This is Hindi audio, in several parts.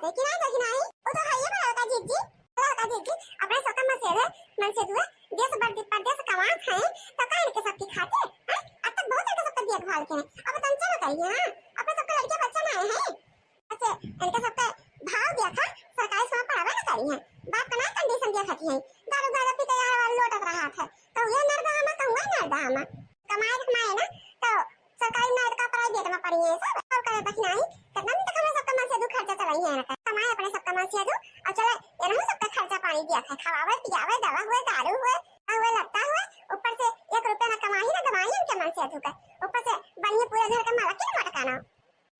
है कि नहीं वो तो है ये बड़ा का जीजी अपने सका मसेर है मन से दुआ देश परदेश कमा खाए तो काहे के सबकी खाते हैं अब तक बहुत है सबका देखभाल के अब तंचा न करिए हां अपने सबका लड़के बच्चा ना है अच्छा इनका सबका भाव देखा सरकारी स्कूल पढ़ावे ना करी है बाप का ना कंडीशन देखती है दारू गाला पीते यार वाला लोटत रहा है तो ये नरदामा कमाए ना तो सरकारी नर का प्राइवेट में पढ़ी है सब और करे तक नहीं कितना भी तक हमें सबका मन से दो खर्चा चलाई है ना कमाए अपने सबका मन से दो और चले ये ना सबका खर्चा पानी दिया है खवावे पियावे दवा हुए दारू हुए लगता हुए ऊपर से 1 रुपया ना कमाई ना दवाई इनके मन से दो ऊपर से बनिए पूरे घर का मालक की मटकाना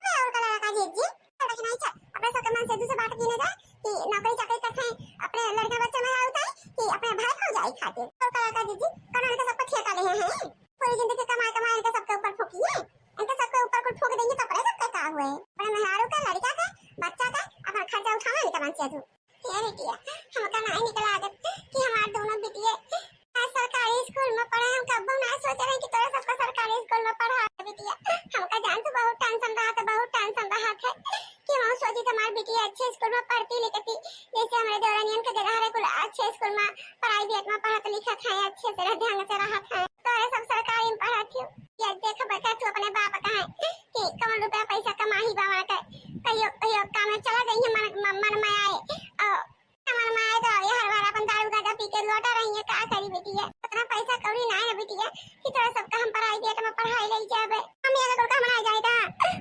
और कलर का जीजी तक नहीं चल अपने सबका मन से दूसरे बात कीने जाए कि नौकरी चाकरी करते हैं अपने लड़का बच्चा में होता है कि अपने भाई खा जाए खाते और कलर का जीजी कानून का सबका ठेका ले हैं पूरी जिंदगी कमाए इनके सबके ऊपर फूकी है इनके सबके ऊपर कुछ फूक देंगे तो अपने सबका का हुए अपने मेहरारू का लड़का का बच्चा का अपना खर्चा उठाना इनके मन से दो ये बेटिया हमका नहीं निकला आदत कि हमारे दोनों बेटियां सरकारी स्कूल में पढ़े हम कब ना सोच रहे कि तोरा सबका सरकारी स्कूल में पढ़ा बेटिया हमका जान तो बहुत टेंशन रहा था कि हम सोची तुम्हारी बेटी अच्छे स्कूल में पढ़ती लिखती जैसे हमारे देवरानियन के जगह रे कुल अच्छे स्कूल में प्राइवेट में पढ़त लिखत है अच्छे से ध्यान से रहत है तो सब सरकारी में पढ़त हो ये देख बता तू अपने बाप का है कि कौन रुपया पैसा कमाही बाबा का कहियो काम में चला गई है मन में आए मन में आए तो ये हर बार अपन दारू गांजा पी के लौटा रही है का करी बेटी है इतना पैसा कौड़ी ना है बेटी है कि तोरा सबका हम प्राइवेट में पढ़ाई ले जाबे हम ये अगर का मना जाएगा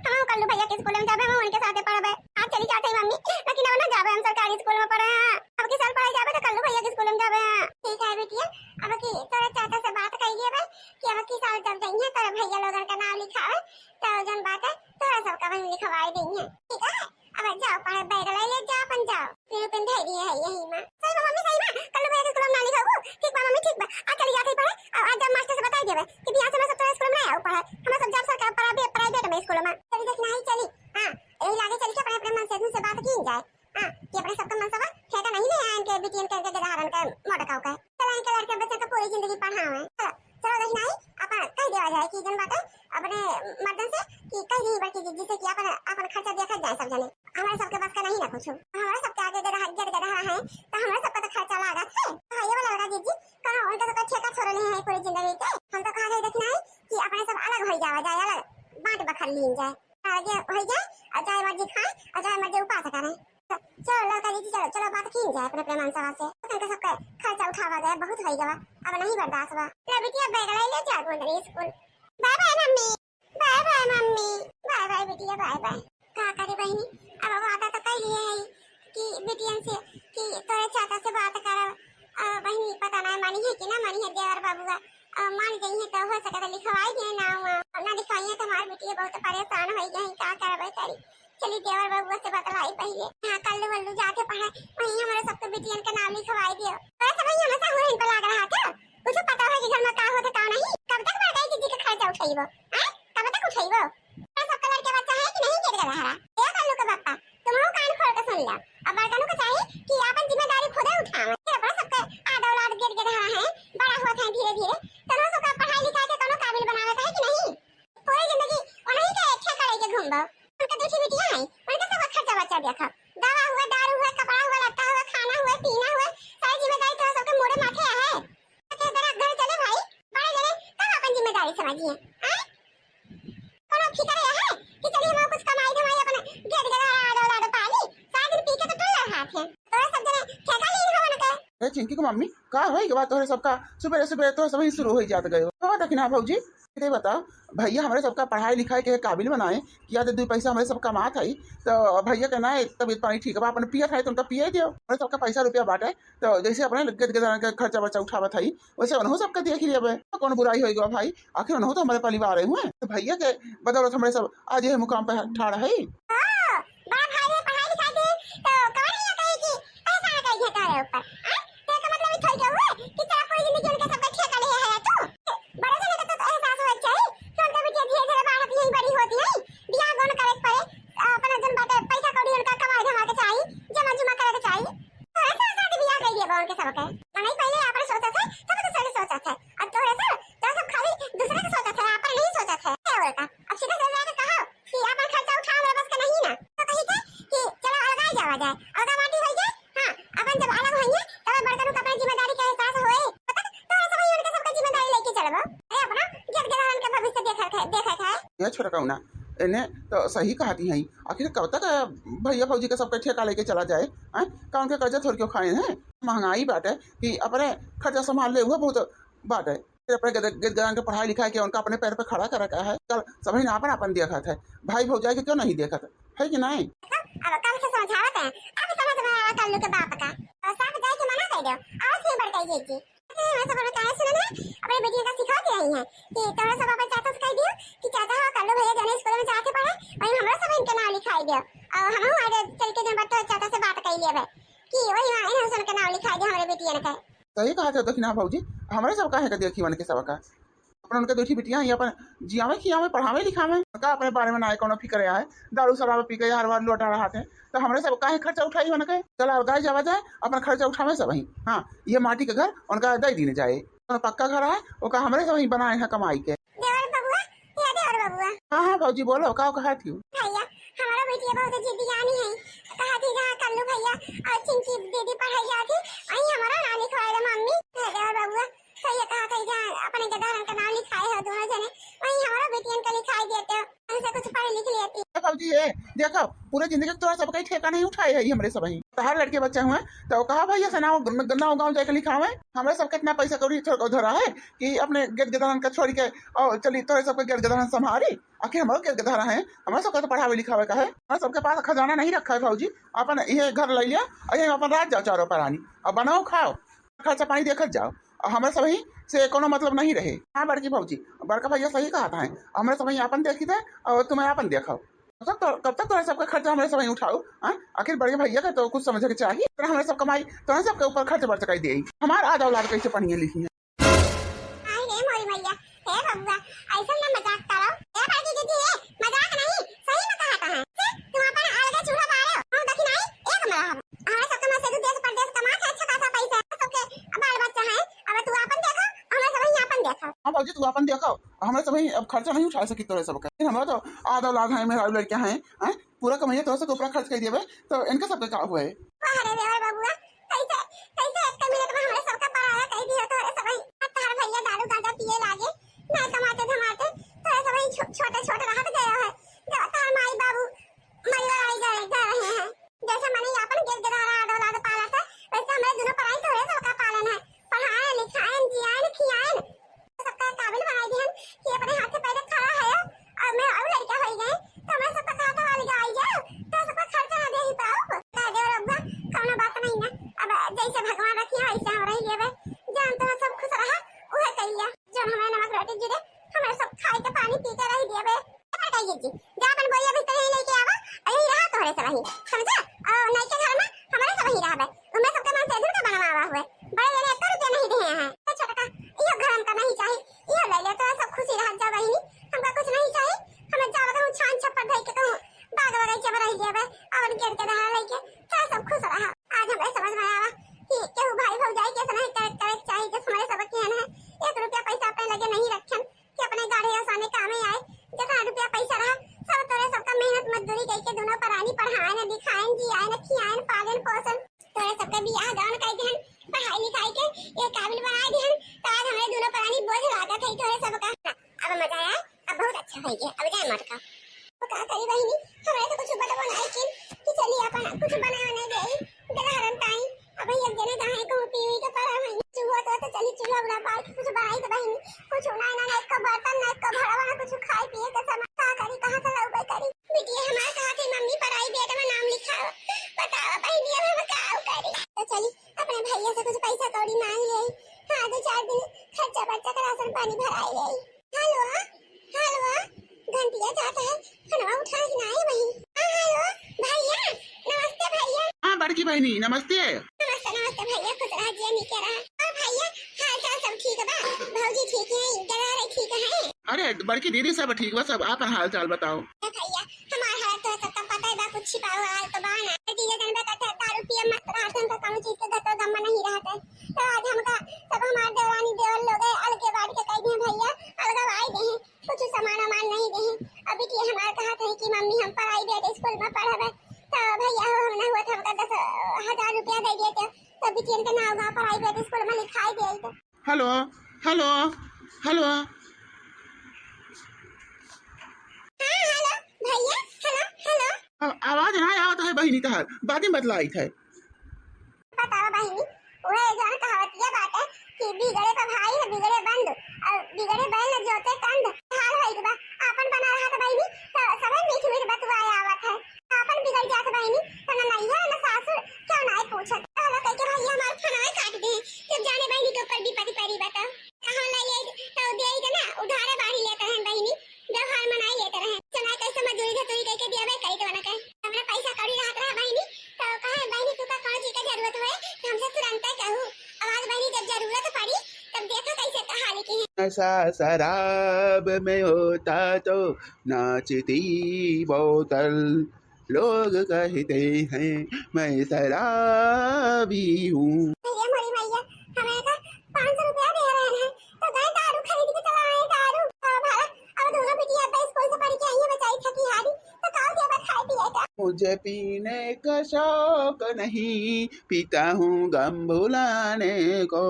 हम कल्लू भैया के स्कूल में जाबे हम उनके साथ पढ़बे आज चली जाते हैं मम्मी लेकिन अब ना जाबे हम सरकारी स्कूल में पढ़े हैं अब के साल पढ़ाई जाबे तो कल्लू भैया के स्कूल में जाबे ठीक है बेटी अब की तोरा चाचा से बात करिए भाई कि अब की साल जब जाइए तोरा भैया लोगन का नाम लिखावे तो जन बात है तोरा सबका वहीं लिखवाई देंगे ठीक है अब जाओ पढ़े बैग ले जा अपन जाओ फिर पिन दे दिए है यही मां सही मम्मी सही मां कल भैया के स्कूल में ना लिखाओ ठीक बा मम्मी ठीक बा आ चली जाके पढ़े आज जब मास्टर से बताई देबे कि बियाह से मैं सब स्कूल में आओ पढ़े हम सब जब सरकार प्राइवेट में स्कूल में चली देख नहीं चली हां यही लागे चली के अपने मन से बात की जाए हां कि अपने सबका मन सब ठेका नहीं ले इनके बिटियन के उदाहरण का मटकाओ का चला इनके लड़के बच्चे को पूरी जिंदगी पढ़ावे चलो देख नहीं अपन कह देवा जाए कि जन बात अपने मर्दन से कि कह दी बाकी जिससे कि अपन खर्चा देखा जाए सब जने हमारे सबके पास का नहीं ना कुछ हमारे सबके आगे दे रहा है तो हमारे सबका तो खर्चा लागत है तो ये वाला लगा दीजिए करो उनका तो ठेका छोड़ ले है पूरी जिंदगी के हम तो कहा देखना है कि अपने सब अलग हो जाए अलग बांट बखर लीन जाए आगे हो जाए और चाहे मर्जी खाए और चाहे मर्जी उपास करें चलो लड़का दीजिए चलो बात की जाए अपने प्रेमान सभा से उनका सबका खर्चा उठावा गया बहुत हो गया अब नहीं बर्दाश्त हुआ ले बेटिया बैग ले जा गोंदरी school bye bye mummy bye bye बेटिया बाय बाय का करे बहनी अब वादा तो कर लिए है कि बेटियन से कि तोरे चाचा से बात कर बहनी पता नहीं मानी है कि ना मानी है देवर बाबू का मान गई है तो हो सके तो लिखवाई दे ना लिखवाई है तो हमारी बेटिया बहुत परेशान हो गई का करबे करी चली देवर बाबू से बतलाई पहले हां कल्लू वल्लू जाके पढ़े वहीं हमारे सबके बेटियन का नाम लिखवाई दियो वैसे भैया हमेशा हुए इन पर लग रहा था कुछ पता है कि घर में का होता का नहीं कब तक बढ़ाई दीदी का खर्चा उठाइबो हैं कब तक उठाइबो सबका लड़के बच्चा है कि नहीं के रहा ये कल्लू का पापा तुम हो कान खोल के सुन लो अब बड़कनों को चाहिए कि अपन जिम्मेदारी खुद ही उठावे फिर अपना सबका आधा औलाद गिर गिर रहा है बड़ा हुआ है धीरे धीरे तनो सबका पढ़ाई लिखाई के कोनो काबिल बनावे है कि नहीं पूरी जिंदगी वही के अच्छा करे के घूमबो उनका दूसरी बेटियां हैं उनका सब खर्चा बच्चा देखा दवा हुआ दारू हुआ कपड़ा हुआ लत्ता हुआ खाना हुआ पीना हुआ सारी जिम्मेदारी तो सबके मोड़े माथे है तो तेरा घर चले भाई बड़े जने तब अपन जिम्मेदारी समझिए हैं कोनो फिकर है कि चलिए हम कुछ कमाई धमाई अपन गेट गला आडो पाली सारा दिन पी के तो टुल्ला हाथ है तो सब जने ठेका ली हो न के ए चिंकी को मम्मी का होई के बात तोरे सबका सुबह तो सब शुरू हो जात गयो तो देखना भौजी ये बता भैया हमारे सबका पढ़ाई लिखाई के काबिल बनाए किया तो 2 पैसा हमारे सब कमात है तो भैया कहना है तबीयत पानी ठीक है अपन पिया है तुम तो पिए दियो हमारे सबका पैसा रुपया बांटे तो जैसे अपने के खर्चा बच्चा उठावत है वैसे उन्होंने सबका देख लिया कौन बुराई होगी भाई आखिर उन्होंने तो हमारे परिवार हुए तो भैया के बदौलत हमारे सब आज ये मुकाम पे ठाड़ है अब सीधा चल जाके कहो कि अपन खर्चा उठा मेरे बस का नहीं ना तो कहीं के कि चलो अलग काहे जावा जाए अलगा माटी हो जाए। हां अपन जब अलग होइए तब बड़का लोग अपना जिम्मेदारी का एहसास होए पता तो सब ही उनके सबका जिम्मेदारी लेके चलबो। अरे अपना गेट गेदारन के भविष्य देखा है ये छोटा कौना इन्हें तो सही कहती हैं। आखिर कब तक भैया फौजी का सबका ठेका लेके चला जाए हैं? का उनके कर्जा थोड़ क्यों खाए हैं? महंगाई बात है कि अपने खर्चा संभाल ले हुआ बहुत बात है। अपने गदगदान के पढ़ाई लिखाई के उनका अपने पैर पे खड़ा कर रखा है। कल सभी ने अपन देखा था भाई भौजाई के क्यों नहीं देखा था है कि नहीं? अब कल से समझावत है अब समझ में आया कल्लू के बाप का और साफ जाए के मना कर दो और फिर बढ़ गई जी। मैं सब लोग कहे सुनो ना अपने बेटी का सिखा के रही है कि तोरा सब अपन चाचा से कह दियो कि चाचा हो कल्लू भैया जने स्कूल में जाके पढ़े वही हमरा सब इनके नाम लिखाई दियो और हम आगे चल के जब बच्चा चाचा से बात कर लेबे कि वही इन्हें सुन के नाम लिखाई दे हमारे बेटिया ने कहे। सही कहा था दक्षिणा भौजी हमारे सब काहे का देखी वन के सब का अपन उनके बेटी बिटिया ही अपन जियावे खियावे पढ़ावे लिखावे का अपने बारे में ना कोनो फिक्र है। दारू शराब पी के हर बार लौटा रहा थे तो हमारे सब काहे खर्चा उठाई वन के चला उदाय जावा जाए अपन खर्चा उठावे सब ही। हाँ ये माटी के घर उनका दे दीने जाए पक्का घर है वो का हमारे सब ही बनाए हैं कमाई के। देवर बबुआ या देवर बबुआ हाँ भौजी बोलो का कहा थी भैया हमारा बेटी बहुत जिद्दी जानी है कहा थी जहाँ कल्लू भैया और चिंकी दीदी पढ़ाई जाती वहीं हमारा नाम लिखवाए दे मम्मी देवर बबुआ सही कहा था जहाँ अपने गदारन का नाम लिखाए हो दोनों जने वहीं हमारा बेटियन का लिखाई देते हो उनसे कुछ पढ़ लिख लेती। भौजी ये देखो पूरे जिंदगी तोरा सब कहीं ठेका नहीं उठाए है हमरे सब ही हर लड़के बच्चे हुए तो कहा भैया से नाव गाँव जाके लिखावे हमारे सब कितना पैसा कौड़ी धरा है कि अपने गेट गदारन का छोड़ के और चली तोरे सबके गेट गदारन संभारी आखिर हमारे गेट गदारा है हमारे सबका तो पढ़ावे लिखावे का है हमारे सबके पास खजाना नहीं रखा है भौजी अपन ये घर ले लिया और ये अपन रात जाओ चारों पर आनी और बनाओ खाओ खर्चा पानी देखत जाओ और हमारे सभी से कोनो मतलब नहीं रहे। हाँ बड़की भौजी बड़का भैया सही कहा था हमारे सभी अपन देखी थे और तुम्हें अपन देखो कब तक तुम्हारे सबका खर्चा हमारे सभी उठाओ। आखिर बड़े भैया का तो कुछ समझ के चाहिए तो हमारे सब कमाई तुम्हारे सबके ऊपर खर्च बढ़ चुकाई दे हमारा आज औलाद कैसे पढ़ी लिखी है। हाँ भौजी तू अपन देखो हमारे सभी अब खर्चा नहीं उठा सकी तोरे सबका हमारा तो आधा लाख है मेरा लड़कियां हैं पूरा कमाइए तो सबके ऊपर खर्च कर दिए तो इनका सबका क्या हुआ है। बड़की बहनी नमस्ते। नमस्ते नमस्ते भैया खुश रहा जी नहीं कह रहा और भैया हाल चाल सब ठीक है बा भौजी ठीक है गदारे ठीक है। अरे बड़की दीदी सब ठीक बा सब आप हाल चाल बताओ। भैया हमारा हाल तो सबका पता है बा कुछ छिपा हुआ हाल तो बाना दीदी जन बता था दारू पिए मस्त रहते तो कम चीज के गतो दम नहीं रहते तो आज हमका सब हमारे देवरानी देवर लोग अलगे बाड़ के कह दिए भैया अलगा भाई दे कुछ सामान नहीं दे अभी कि हमारा कहा था कि मम्मी हम पढ़ाई बेटे स्कूल में पढ़ावे तो भैया हो हमने हुआ हमका 10,000 रुपया दे दिए तो बिटियन के नाव गाँव प्राइवेट स्कूल में लिखाई दे तो। हेलो हेलो हेलो हाँ हेलो भैया, हेलो हेलो। आवाज ना आवत है बहिनी तहार, बातें बतलाई थे। बताओ बहनी, वह जो कहावतिया बात है कि बिगड़े का भाई है बिगड़े बंद और बिगड़े बैल न जोते कंध। हाल होई बा आपन बना रहा था बहनी तो सब मीठ मीठ बतवाया आवत है। आपन बिगड़ जात बहनी तो न नैया न सासुर क्यों ना पूछत। हेलो कह के भैया हमार खाना काट दे जब जाने बहनी के ऊपर विपत्ति पड़ी बताओ कहां ले तो दे ही ना उधारे बाढ़ी लेते हैं बहनी व्यवहार मनाई लेते रहे चना कैसे मजदूरी धतूरी कह के दिया भाई कह के वाला कह हमरा पैसा कौड़ी रात रहा बहनी तो कहे बहनी तू का कौन चीज का जरूरत है हमसे तुरंत कहूं आवाज बहनी जब जरूरत पड़ी तब देखो कैसे कहानी की है। नशा शराब में होता तो नाचती बोतल, लोग कहते हैं मैं शराबी हूँ। भैया मोरी भैया हमें का 500 रुपया दे रहे हैं तो गए दारू खरीद के चला आए दारू तो भाड़ा अब दोनों बिटिया अब स्कूल से पढ़ के आई है बेचारी थकी हारी तो काल दिया बस खाए पिए का। मुझे पीने का शौक नहीं, पीता हूँ गम भुलाने को,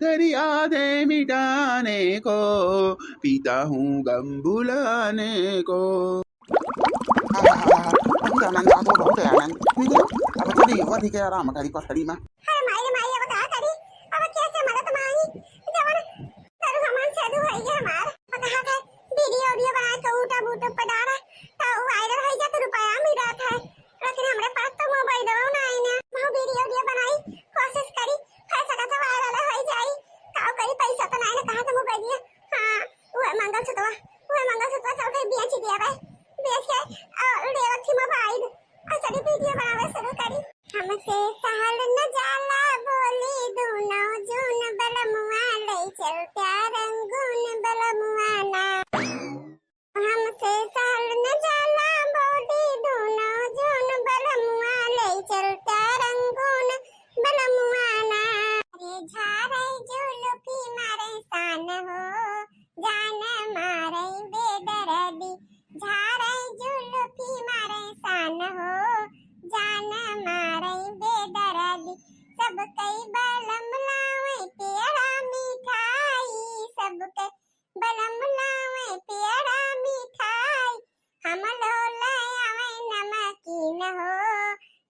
तेरी यादें मिटाने को, पीता हूँ गम भुलाने को। बहुत आनंद आता है, बहुत आनंद। अब चली वही के आराम करी पसड़ी में। अरे माई माई अब का करी अब कैसे मदद मांगी जवन सारा सामान साधु है ये हमार कहा था वीडियो वीडियो बना के ऊटा बूट पर डाला तो वायरल हो जाता रुपया मिला था लेकिन हमारे पास तो मोबाइल हो ना है ना वो वीडियो वीडियो बनाई कोशिश करी फिर सका तो वायरल हो जाई काओ करी पैसा तो नहीं ना कहां से मोबाइल दिया। हां वो मंगलसूत्र चल के बेच दिया भाई बेच के और रेवती मोबाइल और सारी वीडियो बनावे शुरू करी। हमसे सहल न जाला बोली दोनों जून बलमुआ ले चल प्यार रंगून बलमुआ ना हमसे सहल न जाला बोली दोनों जून बलमुआ ले चल प्यार रंगून बलमुआ ना अरे झारे जुलुकी मारे सान हो जान मारे बेदर्दी झारे जुलुकी मारे सान हो जान मारे बेदर्दी सब कई बलम लावे पेड़ा मिठाई सब कई बलम लावे पेड़ा मिठाई हम लोला आवे नमकीन हो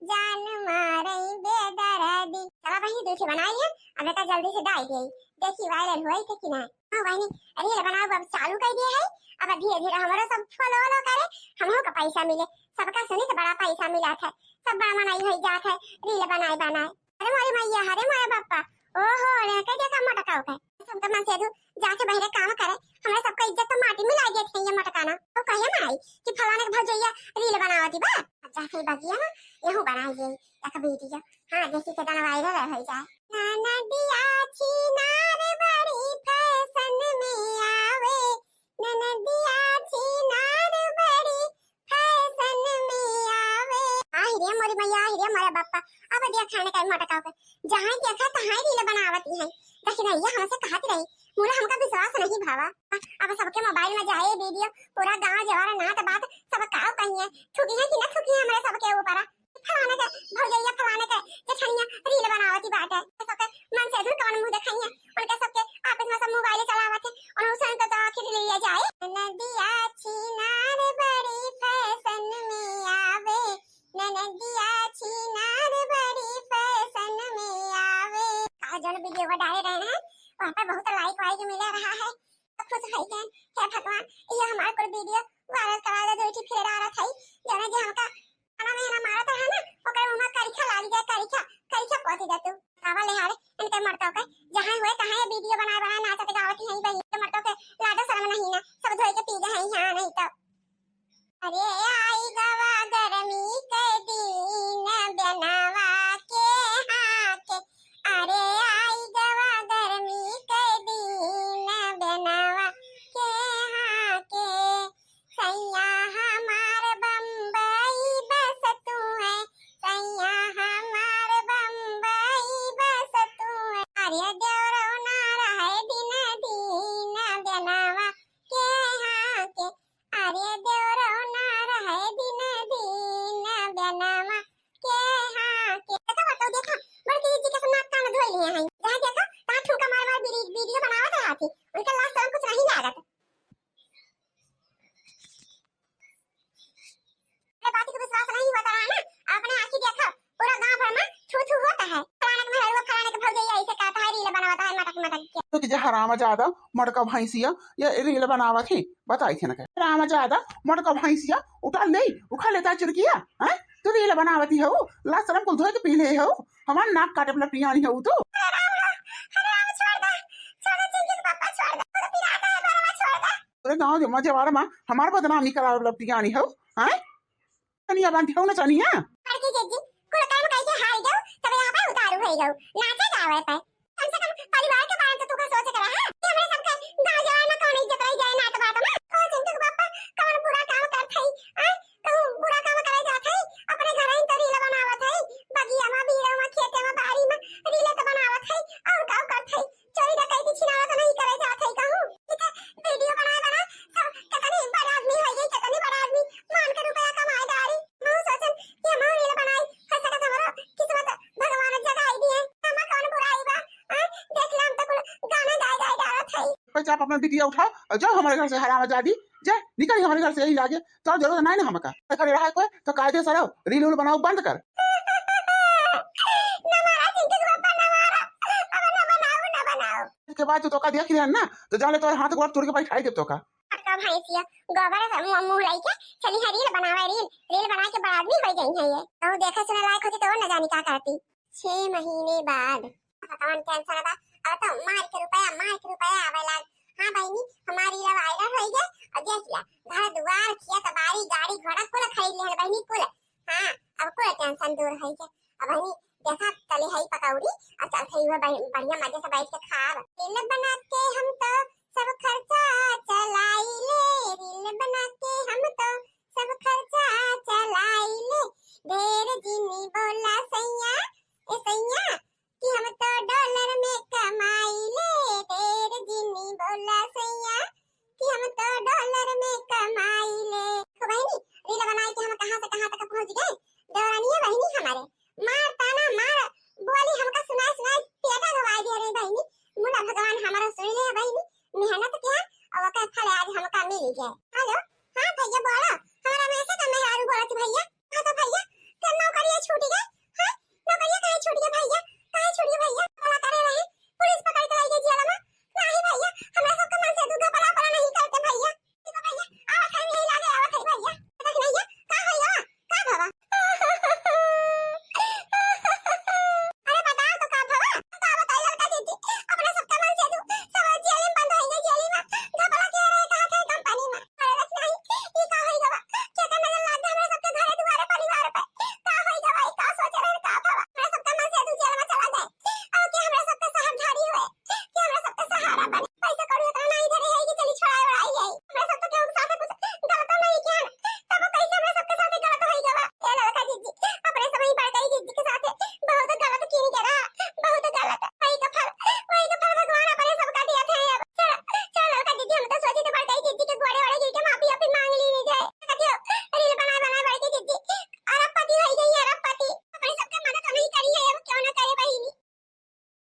जान मारे बेदर्दी। चला भाई देखी बनाई है अब का जल्दी से डाल दी देखी वायरल हुई थे कि नहीं। हां भाई अरे बनाओ अब चालू कर दिया है अब धीरे धीरे हमारा सब फॉलो करे हमको का पैसा मिले सबका सुनी तो बड़ा पैसा मिला था सब बड़ा मनाई हो जात है रील बनाए बनाए। अरे मोरी मैया अरे मोरे बापा ओहो रे कह के काम मटकाओ का सब मन से जाके बहरे काम करे हमरा सबका इज्जत तो माटी में ला देत है ये मटकाना तो कहिए माई कि फलाने के भौजैया रील बनावती बा जाके बगिया ना यहू बनाई दे एक वीडियो। हां देखी के गाना वायरल हो जाए ना नदिया छिनार बड़ी फैशन में आवे नदिया छिनार बड़ी फैशन में आवे। रे मोरी मैया रे मोरे बापा अब दिया खाने का मटकाओ के जहां देखा तहां रील बनावती है लेकिन ये हमसे कहती रही मुला हमका विश्वास नहीं भावा। अब सबके मोबाइल में जाए वीडियो पूरा गांव जवारा नात बात सब काव कहिए ठुकी है कि ना ठुकी है हमारे सबके ऊपर फलाने के भौजैया फलाने के जेठनिया रील बनावती बात है सबके मन से कौन मुंह दिखाइए उनके सबके आपस में सब मोबाइल चलावते और उसन तो आखिर ले जाए नदिया छिनार बड़ी फैशन में आवे नदिया छिनार बड़ी फैशन में आवे। आज जो वीडियो को डाले रहे हैं वहां पे बहुत लाइक वाइक मिल रहा है तो खुश है के हे भगवान ये हमारे को वीडियो वायरल करा दे जो फिर आ रहा था जाने जे हमका खाना में ना मारा था ना ओकर उमा करिखा लाली जाए करिखा पहुंच जा तू कावा ले हारे इनके मरतो के जहां होए कहां वीडियो बनाए नाचत गावत ही भाई तो मरतो के लाडो शर्म नहीं ना सब धोए के पी गए हां नहीं तो अरे आई गवा गर्मी के दिन बनावा के हाके अरे आई गवा गर्मी के दिन बनावा के हाके सैया हमार बम्बई बस तू है सैया हमार बम्बई बस तू है अरे देवरो ना रहे दिन दी जे हराम ज्यादा मटका भैंसिया या रील बनावत है बताई थे ना के हराम ज्यादा मटका भैंसिया उठा ले उखा लेता चुरकिया हैं तू रील बनावती हो ला शरम कुल धोए के पी ले हो हमार नाक काटे वाला पियानी हो तू अरे गाँव जो मजे वाला माँ हमारे बदनामी करा वाला पियानी हो हैं चनिया बांधी हो ना चनिया अड़की जज्जी कुल काम कइके हार जाओ तब यहां पे उतारू होई जाओ नाचे जावे पे कम से कम परिवार के बारे में तो तू का सोच कर हां कि हमरे सबके गांव जवान में कौन इज्जत रही जाए नाट बात में ओ चिंटू के पापा कौन बुरा काम करत हई हां कहूं बुरा काम करे जात हई अपने घर ही तो रील बनावत हई बगिया में बीड़ा में खेते में बाड़ी में रील तो बनावत हई और का करत हई चोरी डकैती छिनावा तो नहीं करे जात हई कहूं वीडियो बनाए बना सब कितनी बड़ा आदमी हो गई कितनी बड़ा आदमी मान के रुपया कमाए दारी मैं सोचन कि हम रील बनाई हंस का हमारा किस्मत भगवान जगाई दिए हम कौन बुराई बा देख ले हम तो कुल गाना गाए गाए गावत हई पैसा आप अपना बिटिया उठाओ और जाओ हमारे घर से हराम आजादी जा निकल हमारे घर से यही लागे तो जरूरत नहीं ना हमका खड़े रहा कोई तो कायदे से रहो रील उल बनाओ बंद कर के बाद तो का देख रहे ना तो जाने तो हाथ गोड़ तोड़ के बैठाई दे तो का अक्का भैंसिया गोबर से मुंह लाई के चली है रील बनावे रील बना के बड़ा आदमी हो गई है ये तो देखा सुना लायक होती तो न जानी क्या करती 6 महीने बाद भगवान कैंसर था अब तो मार के रुपया आवे लाग हां बहनी हमारी रील वायरल हो गई और देख लिया घर द्वार खेत बाड़ी गाड़ी घोड़ा कुल खरीद ले बहनी कुल हां अब कुल टेंशन दूर हो गया अब बहनी देखा तले है पकौड़ी और चल खई हुआ बढ़िया मजे से बैठ के खा रील बना के हम तो सब खर्चा चलाई ले रील बना के हम तो सब खर्चा चलाई ले ढेर जिनी